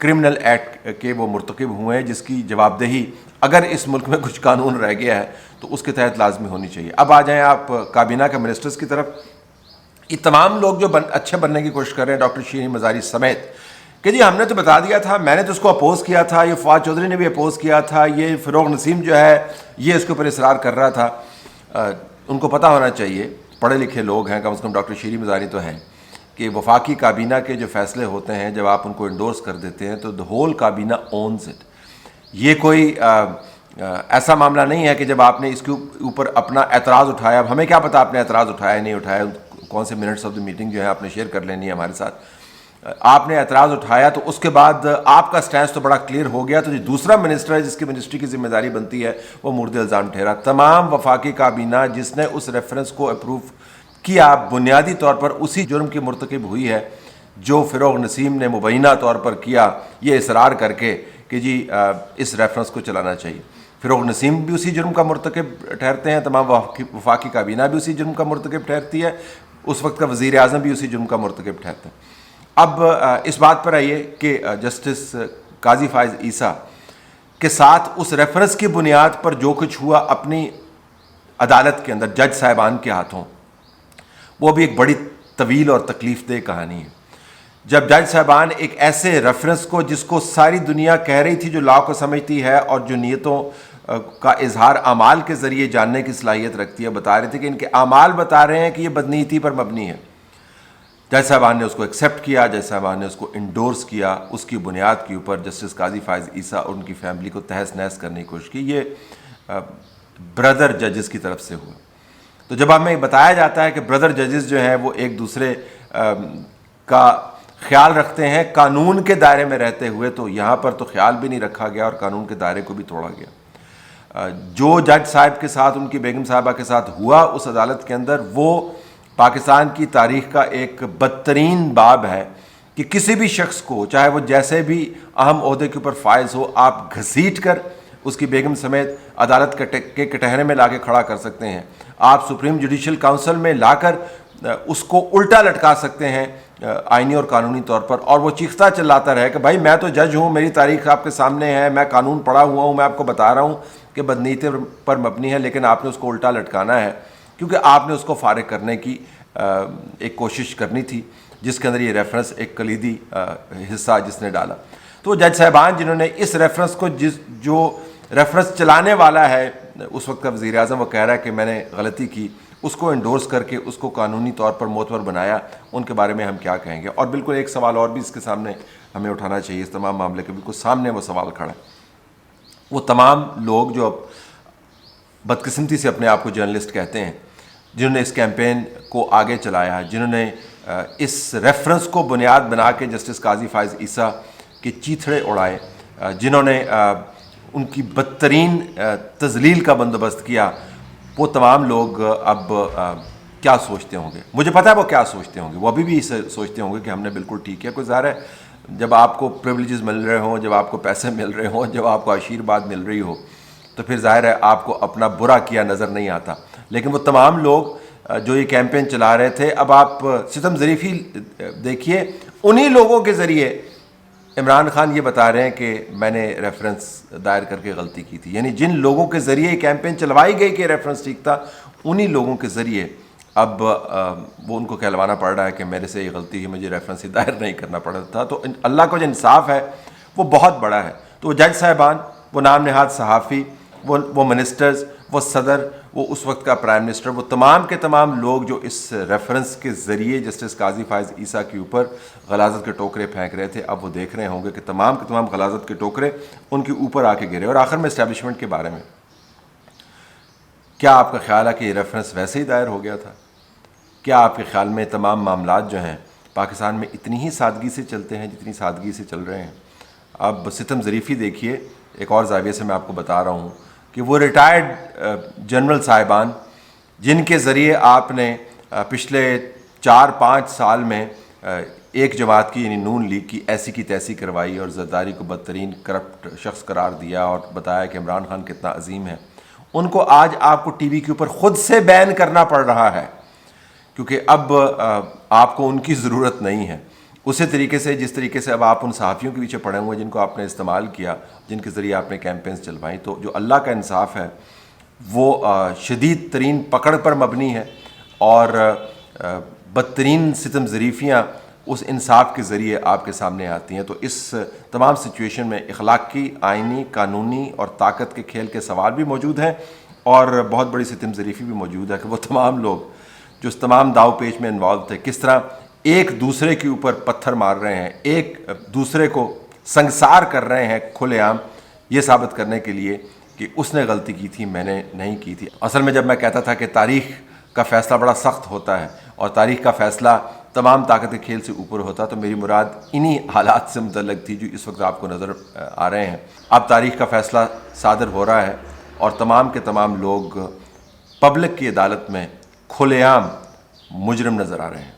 Criminal act کے وہ مرتکب ہوئے ہیں جس کی جواب دہی اگر اس ملک میں کچھ قانون رہ گیا ہے تو اس کے تحت لازمی ہونی چاہیے۔ اب آ جائیں آپ کابینہ کے منسٹرز کی طرف۔ یہ تمام لوگ جو اچھے بننے کی کوشش کر رہے ہیں، ڈاکٹر شیرین مزاری سمیت، کہ جی ہم نے تو بتا دیا تھا، میں نے تو اس کو اپوز کیا تھا، یہ فواد چودھری نے بھی اپوز کیا تھا، یہ فروغ نسیم جو ہے یہ اس کے اوپر اصرار کر رہا تھا۔ ان کو پتہ ہونا چاہیے، پڑھے لکھے لوگ ہیں، کم از کم ڈاکٹر شیرین مزاری تو ہیں، کہ وفاقی کابینہ کے جو فیصلے ہوتے ہیں جب آپ ان کو انڈورس کر دیتے ہیں تو the whole کابینہ اونز اٹ۔ یہ کوئی ایسا معاملہ نہیں ہے کہ جب آپ نے اس کے اوپر اپنا اعتراض اٹھایا، اب ہمیں کیا پتہ آپ نے اعتراض اٹھایا نہیں اٹھایا، کون سے منٹس آف دی میٹنگ جو ہے آپ نے شیئر کر لینی ہے ہمارے ساتھ۔ آپ نے اعتراض اٹھایا تو اس کے بعد آپ کا سٹینس تو بڑا کلیئر ہو گیا، تو جو دوسرا منسٹر ہے جس کی منسٹری کی ذمہ داری بنتی ہے وہ مورد الزام ٹھہرا۔ تمام وفاقی کابینہ جس نے اس ریفرنس کو اپروو کیا بنیادی طور پر اسی جرم کی مرتکب ہوئی ہے جو فروغ نسیم نے مبینہ طور پر کیا، یہ اصرار کر کے کہ جی اس ریفرنس کو چلانا چاہیے۔ فروغ نسیم بھی اسی جرم کا مرتکب ٹھہرتے ہیں، تمام وفاقی کابینہ بھی اسی جرم کا مرتکب ٹھہرتی ہے، اس وقت کا وزیر اعظم بھی اسی جرم کا مرتکب ٹھہرتے ہیں۔ اب اس بات پر آئیے کہ جسٹس قاضی فائز عیسیٰ کے ساتھ اس ریفرنس کی بنیاد پر جو کچھ ہوا اپنی عدالت کے اندر جج صاحبان کے ہاتھوں، وہ بھی ایک بڑی طویل اور تکلیف دہ کہانی ہے۔ جب جج صاحبان ایک ایسے ریفرنس کو جس کو ساری دنیا کہہ رہی تھی جو لا کو سمجھتی ہے اور جو نیتوں کا اظہار اعمال کے ذریعے جاننے کی صلاحیت رکھتی ہے، بتا رہے تھے کہ ان کے اعمال بتا رہے ہیں کہ یہ بدنیتی پر مبنی ہے، جج صاحبان نے اس کو ایکسیپٹ کیا، جج صاحبان نے اس کو انڈورس کیا، اس کی بنیاد کے اوپر جسٹس قاضی فائز عیسیٰ اور ان کی فیملی کو تہس نہس کرنے کی کوشش کی۔ یہ بردر ججز کی طرف سے ہوا۔ تو جب ہمیں بتایا جاتا ہے کہ بردر ججز جو ہیں وہ ایک دوسرے کا خیال رکھتے ہیں قانون کے دائرے میں رہتے ہوئے، تو یہاں پر تو خیال بھی نہیں رکھا گیا اور قانون کے دائرے کو بھی توڑا گیا۔ جو جج صاحب کے ساتھ، ان کی بیگم صاحبہ کے ساتھ ہوا اس عدالت کے اندر، وہ پاکستان کی تاریخ کا ایک بدترین باب ہے کہ کسی بھی شخص کو، چاہے وہ جیسے بھی اہم عہدے کے اوپر فائز ہو، آپ گھسیٹ کر اس کی بیگم سمیت عدالت کے کٹہرے میں لا کے کھڑا کر سکتے ہیں، آپ سپریم جوڈیشل کونسل میں لا کر اس کو الٹا لٹکا سکتے ہیں آئینی اور قانونی طور پر، اور وہ چیختا چلاتا رہے کہ بھائی میں تو جج ہوں، میری تاریخ آپ کے سامنے ہے، میں قانون پڑھا ہوا ہوں، میں آپ کو بتا رہا ہوں کہ بدنیتی پر مبنی ہے، لیکن آپ نے اس کو الٹا لٹکانا ہے کیونکہ آپ نے اس کو فارغ کرنے کی ایک کوشش کرنی تھی، جس کے اندر یہ ریفرنس ایک کلیدی حصہ جس نے ڈالا۔ تو جج صاحبان جنہوں نے اس ریفرنس کو، جو ریفرنس چلانے والا ہے اس وقت کا وزیر اعظم، وہ کہہ رہا ہے کہ میں نے غلطی کی، اس کو انڈورس کر کے اس کو قانونی طور پر معتبر بنایا، ان کے بارے میں ہم کیا کہیں گے؟ اور بالکل ایک سوال اور بھی اس کے سامنے ہمیں اٹھانا چاہیے، اس تمام معاملے کے بالکل سامنے وہ سوال کھڑا ہے۔ وہ تمام لوگ جو بدقسمتی سے اپنے آپ کو جرنلسٹ کہتے ہیں، جنہوں نے اس کیمپین کو آگے چلایا، جنہوں نے اس ریفرنس کو بنیاد بنا کے جسٹس قاضی فائز عیسیٰ کے چیتھڑے اڑائے، جنہوں نے ان کی بدترین تذلیل کا بندوبست کیا، وہ تمام لوگ اب کیا سوچتے ہوں گے؟ مجھے پتہ ہے وہ کیا سوچتے ہوں گے، وہ ابھی بھی سوچتے ہوں گے کہ ہم نے بالکل ٹھیک کیا۔ کوئی ظاہر ہے جب آپ کو پریولیجز مل رہے ہوں، جب آپ کو پیسے مل رہے ہوں، جب آپ کو آشیرواد مل رہی ہو، تو پھر ظاہر ہے آپ کو اپنا برا کیا نظر نہیں آتا۔ لیکن وہ تمام لوگ جو یہ کیمپین چلا رہے تھے، اب آپ ستم ظریفی دیکھیے، انہی لوگوں کے ذریعے عمران خان یہ بتا رہے ہیں کہ میں نے ریفرنس دائر کر کے غلطی کی تھی، یعنی جن لوگوں کے ذریعے یہ کیمپین چلوائی گئی کہ ریفرنس ٹھیک تھا، انہی لوگوں کے ذریعے اب وہ ان کو کہلوانا پڑ رہا ہے کہ میرے سے یہ غلطی ہے، مجھے ریفرنس ہی دائر نہیں کرنا پڑا تھا۔ تو اللہ کا جو انصاف ہے وہ بہت بڑا ہے۔ تو وہ جج صاحبان، وہ نام نہاد صحافی، وہ منسٹرز، وہ صدر، وہ اس وقت کا پرائم منسٹر، وہ تمام کے تمام لوگ جو اس ریفرنس کے ذریعے جسٹس قاضی فائز عیسیٰ کے اوپر غلاظت کے ٹوکرے پھینک رہے تھے، اب وہ دیکھ رہے ہوں گے کہ تمام کے تمام غلاظت کے ٹوکرے ان کے اوپر آ کے گرے۔ اور آخر میں اسٹیبلشمنٹ کے بارے میں کیا آپ کا خیال ہے کہ یہ ریفرنس ویسے ہی دائر ہو گیا تھا؟ کیا آپ کے خیال میں تمام معاملات جو ہیں پاکستان میں اتنی ہی سادگی سے چلتے ہیں جتنی سادگی سے چل رہے ہیں؟ اب ستم ظریفی دیکھیے، ایک اور زاویے سے میں آپ کو بتا رہا ہوں کہ وہ ریٹائرڈ جنرل صاحبان جن کے ذریعے آپ نے پچھلے 4-5 سال میں ایک جماعت کی یعنی نون لیگ کی ایسی کی تیسی کروائی اور زرداری کو بدترین کرپٹ شخص قرار دیا اور بتایا کہ عمران خان کتنا عظیم ہے، ان کو آج آپ کو ٹی وی کے اوپر خود سے بین کرنا پڑ رہا ہے، کیونکہ اب آپ کو ان کی ضرورت نہیں ہے۔ اسی طریقے سے جس طریقے سے اب آپ ان صحافیوں کے پیچھے پڑے ہوئے ہیں جن کو آپ نے استعمال کیا، جن کے ذریعے آپ نے کیمپینز چلوائیں، تو جو اللہ کا انصاف ہے وہ شدید ترین پکڑ پر مبنی ہے، اور بدترین ستم ظریفیاں اس انصاف کے ذریعے آپ کے سامنے آتی ہیں۔ تو اس تمام سچویشن میں اخلاقی، آئینی، قانونی اور طاقت کے کھیل کے سوال بھی موجود ہیں، اور بہت بڑی ستم ظریفی بھی موجود ہے کہ وہ تمام لوگ جو اس تمام داؤ پیچ میں انوالو تھے کس طرح ایک دوسرے کے اوپر پتھر مار رہے ہیں، ایک دوسرے کو سنگسار کر رہے ہیں کھلے عام، یہ ثابت کرنے کے لیے کہ اس نے غلطی کی تھی، میں نے نہیں کی تھی۔ اصل میں جب میں کہتا تھا کہ تاریخ کا فیصلہ بڑا سخت ہوتا ہے اور تاریخ کا فیصلہ تمام طاقت کے کھیل سے اوپر ہوتا، تو میری مراد انہی حالات سے متعلق تھی جو اس وقت آپ کو نظر آ رہے ہیں۔ اب تاریخ کا فیصلہ صادر ہو رہا ہے اور تمام کے تمام لوگ پبلک کی عدالت میں کھلے عام مجرم نظر آ رہے ہیں۔